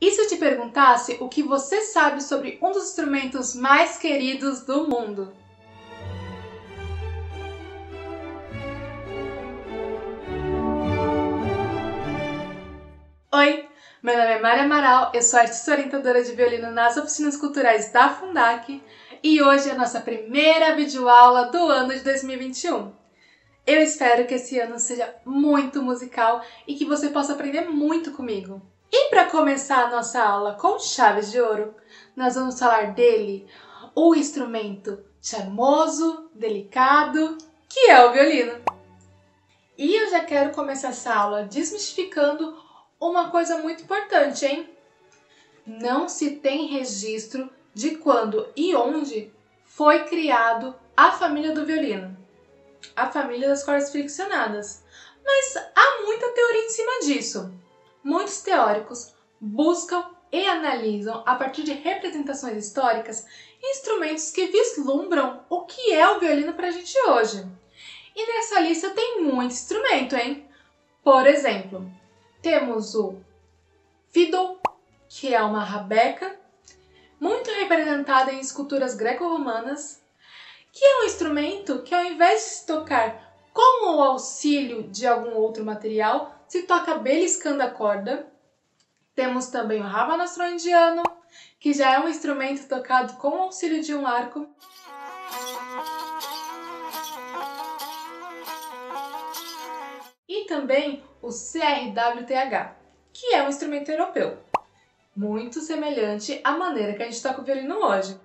E se eu te perguntasse o que você sabe sobre um dos instrumentos mais queridos do mundo? Oi, meu nome é Mari Amaral, eu sou artista orientadora de violino nas oficinas culturais da Fundac e hoje é a nossa primeira videoaula do ano de 2021. Eu espero que esse ano seja muito musical e que você possa aprender muito comigo. E para começar a nossa aula com chaves de ouro, nós vamos falar dele, o instrumento charmoso, delicado, que é o violino. E eu já quero começar essa aula desmistificando uma coisa muito importante, hein? Não se tem registro de quando e onde foi criado a família do violino, a família das cordas friccionadas. Mas há muita teoria em cima disso. Muitos teóricos buscam e analisam, a partir de representações históricas, instrumentos que vislumbram o que é o violino para a gente hoje. E nessa lista tem muito instrumento, hein? Por exemplo, temos o fiddle, que é uma rabeca, muito representada em esculturas greco-romanas, que é um instrumento que, ao invés de se tocar com o auxílio de algum outro material, se toca beliscando a corda. Temos também o rabanastron indiano, que já é um instrumento tocado com o auxílio de um arco. E também o CRWTH, que é um instrumento europeu, muito semelhante à maneira que a gente toca o violino hoje.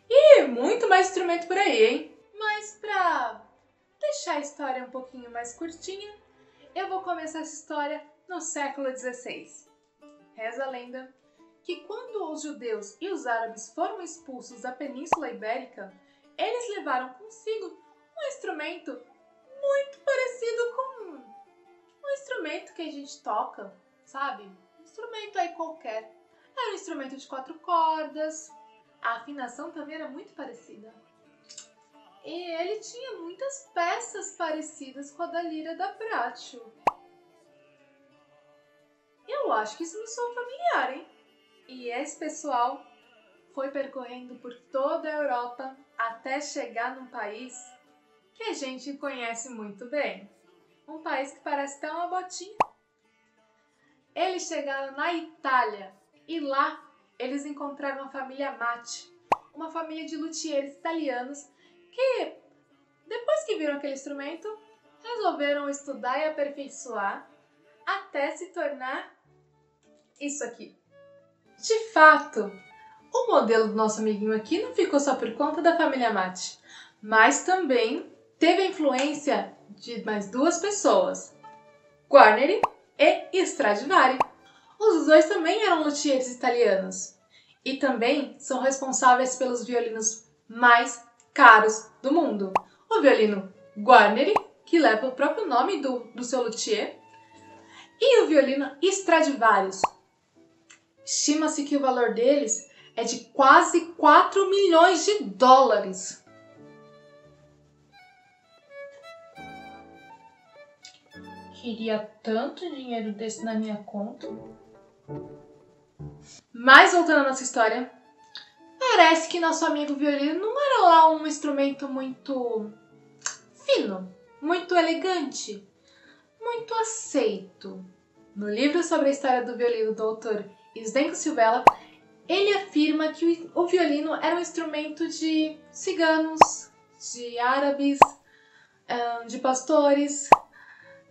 E muito mais instrumento por aí, hein? Mas para deixar a história um pouquinho mais curtinha, eu vou começar essa história no século XVI. Reza a lenda que quando os judeus e os árabes foram expulsos da Península Ibérica, eles levaram consigo um instrumento muito parecido com um instrumento que a gente toca, sabe? Um instrumento aí qualquer. Era um instrumento de 4 cordas, a afinação também era muito parecida. E ele tinha muitas peças parecidas com a da lira da Bracho. Eu acho que isso me soa familiar, hein? E esse pessoal foi percorrendo por toda a Europa até chegar num país que a gente conhece muito bem. Um país que parece até uma botinha. Eles chegaram na Itália e lá eles encontraram a família Amati, uma família de luthiers italianos que, depois que viram aquele instrumento, resolveram estudar e aperfeiçoar até se tornar isso aqui. De fato, o modelo do nosso amiguinho aqui não ficou só por conta da família Amati, mas também teve a influência de mais duas pessoas, Guarneri e Stradivari. Os dois também eram luthiers italianos e também são responsáveis pelos violinos mais caros do mundo. O violino Guarneri, que leva o próprio nome do seu luthier, e o violino Stradivarius. Estima-se que o valor deles é de quase 4 milhões de dólares. Queria tanto dinheiro desse na minha conta. Mas voltando à nossa história, parece que nosso amigo violino não era lá um instrumento muito fino, muito elegante, muito aceito. No livro sobre a história do violino do autor Zdenko Silvela, ele afirma que o violino era um instrumento de ciganos, de árabes, de pastores,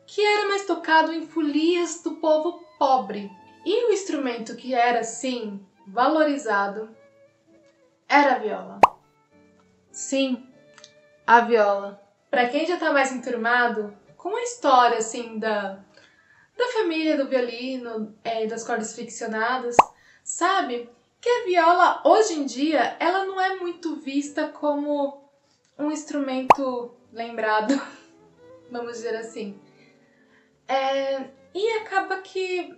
que era mais tocado em folias do povo pobre. E o instrumento que era, assim, valorizado era a viola. Sim, a viola. Para quem já está mais enturmado com a história, assim, da família do violino, das cordas friccionadas, sabe que a viola, hoje em dia, ela não é muito vista como um instrumento lembrado, vamos dizer assim. E acaba que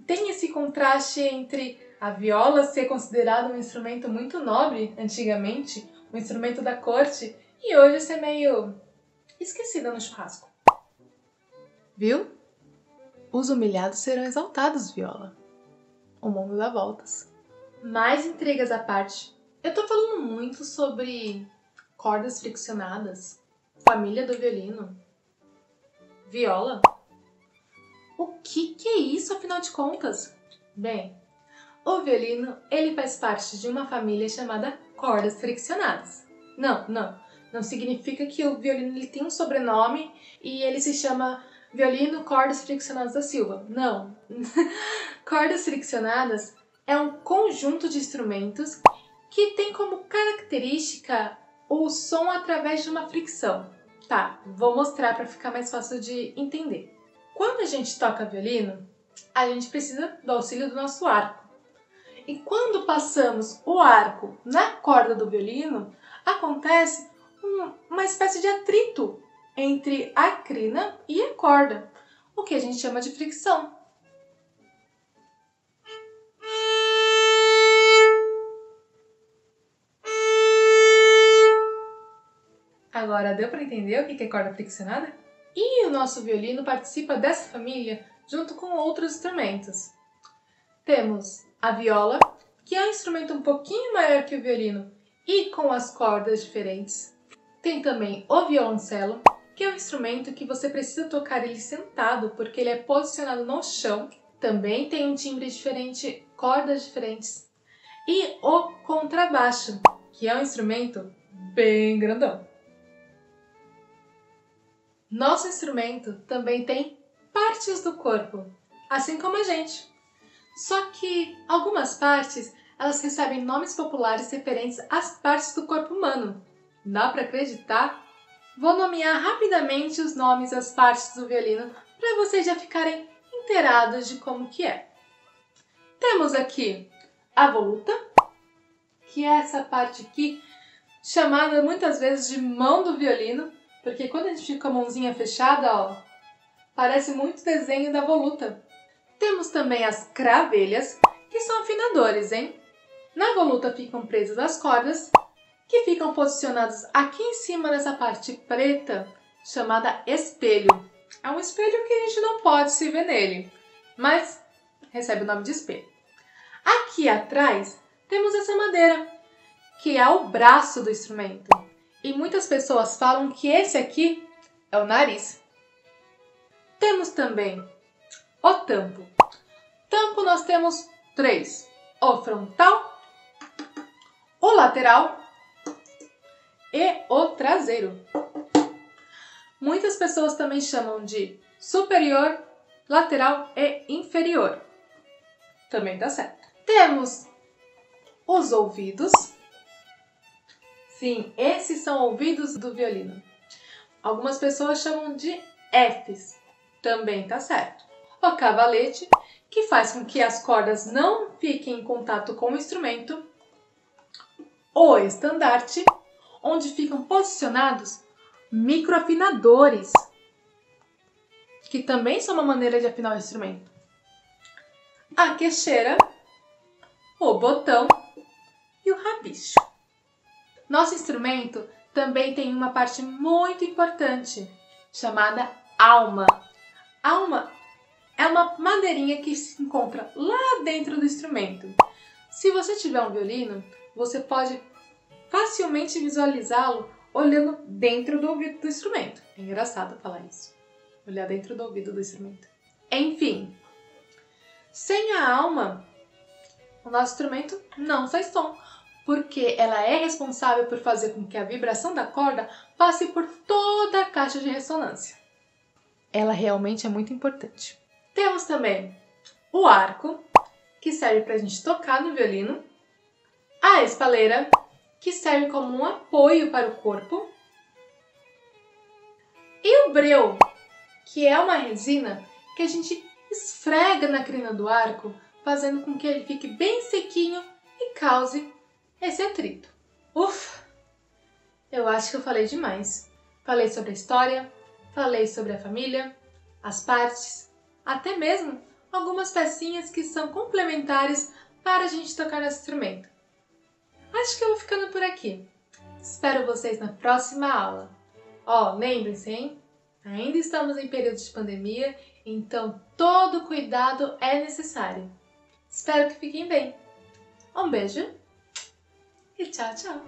tem esse contraste entre a viola ser considerada um instrumento muito nobre antigamente, um instrumento da corte, e hoje ser meio esquecida no churrasco. Viu? Os humilhados serão exaltados, viola. O mundo dá voltas. Mais intrigas à parte, eu tô falando muito sobre cordas friccionadas, família do violino, viola. O que é isso, afinal de contas? Bem, o violino, ele faz parte de uma família chamada cordas friccionadas. Não significa que o violino ele tem um sobrenome e ele se chama violino cordas friccionadas da Silva. Não. Cordas friccionadas é um conjunto de instrumentos que tem como característica o som através de uma fricção. Tá, vou mostrar para ficar mais fácil de entender. Quando a gente toca violino, a gente precisa do auxílio do nosso arco. E quando passamos o arco na corda do violino, acontece uma espécie de atrito entre a crina e a corda, o que a gente chama de fricção. Agora deu para entender o que é corda friccionada? E o nosso violino participa dessa família junto com outros instrumentos. Temos a viola, que é um instrumento um pouquinho maior que o violino e com as cordas diferentes. Tem também o violoncelo, que é um instrumento que você precisa tocar ele sentado, porque ele é posicionado no chão. Também tem um timbre diferente, cordas diferentes. E o contrabaixo, que é um instrumento bem grandão. Nosso instrumento também tem partes do corpo, assim como a gente. Só que algumas partes, elas recebem nomes populares referentes às partes do corpo humano. Dá para acreditar? Vou nomear rapidamente os nomes das partes do violino para vocês já ficarem inteirados de como que é. Temos aqui a voluta, que é essa parte aqui, chamada muitas vezes de mão do violino, porque quando a gente fica com a mãozinha fechada, ó, parece muito desenho da voluta. Temos também as cravelhas, que são afinadores, hein? Na voluta ficam presas as cordas, que ficam posicionadas aqui em cima dessa parte preta, chamada espelho. É um espelho que a gente não pode se ver nele, mas recebe o nome de espelho. Aqui atrás temos essa madeira, que é o braço do instrumento. E muitas pessoas falam que esse aqui é o nariz. Temos também o tampo. Tampo nós temos 3. O frontal, o lateral e o traseiro. Muitas pessoas também chamam de superior, lateral e inferior. Também dá certo. Temos os ouvidos. Sim, esses são ouvidos do violino. Algumas pessoas chamam de Fs. Também tá certo. O cavalete, que faz com que as cordas não fiquem em contato com o instrumento. O estandarte, onde ficam posicionados microafinadores, que também são uma maneira de afinar o instrumento. A queixeira, o botão e o rabicho. Nosso instrumento também tem uma parte muito importante, chamada alma. Alma é uma madeirinha que se encontra lá dentro do instrumento. Se você tiver um violino, você pode facilmente visualizá-lo olhando dentro do ouvido do instrumento. É engraçado falar isso. Olhar dentro do ouvido do instrumento. Enfim, sem a alma, o nosso instrumento não faz som, porque ela é responsável por fazer com que a vibração da corda passe por toda a caixa de ressonância. Ela realmente é muito importante. Temos também o arco, que serve para a gente tocar no violino, a espaleira, que serve como um apoio para o corpo, e o breu, que é uma resina que a gente esfrega na crina do arco, fazendo com que ele fique bem sequinho e cause esse atrito. Ufa! Eu acho que eu falei demais. Falei sobre a história, falei sobre a família, as partes, até mesmo algumas pecinhas que são complementares para a gente tocar esse instrumento. Acho que eu vou ficando por aqui. Espero vocês na próxima aula. Ó, lembrem-se, hein? Ainda estamos em período de pandemia, então todo cuidado é necessário. Espero que fiquem bem. Um beijo e tchau, tchau!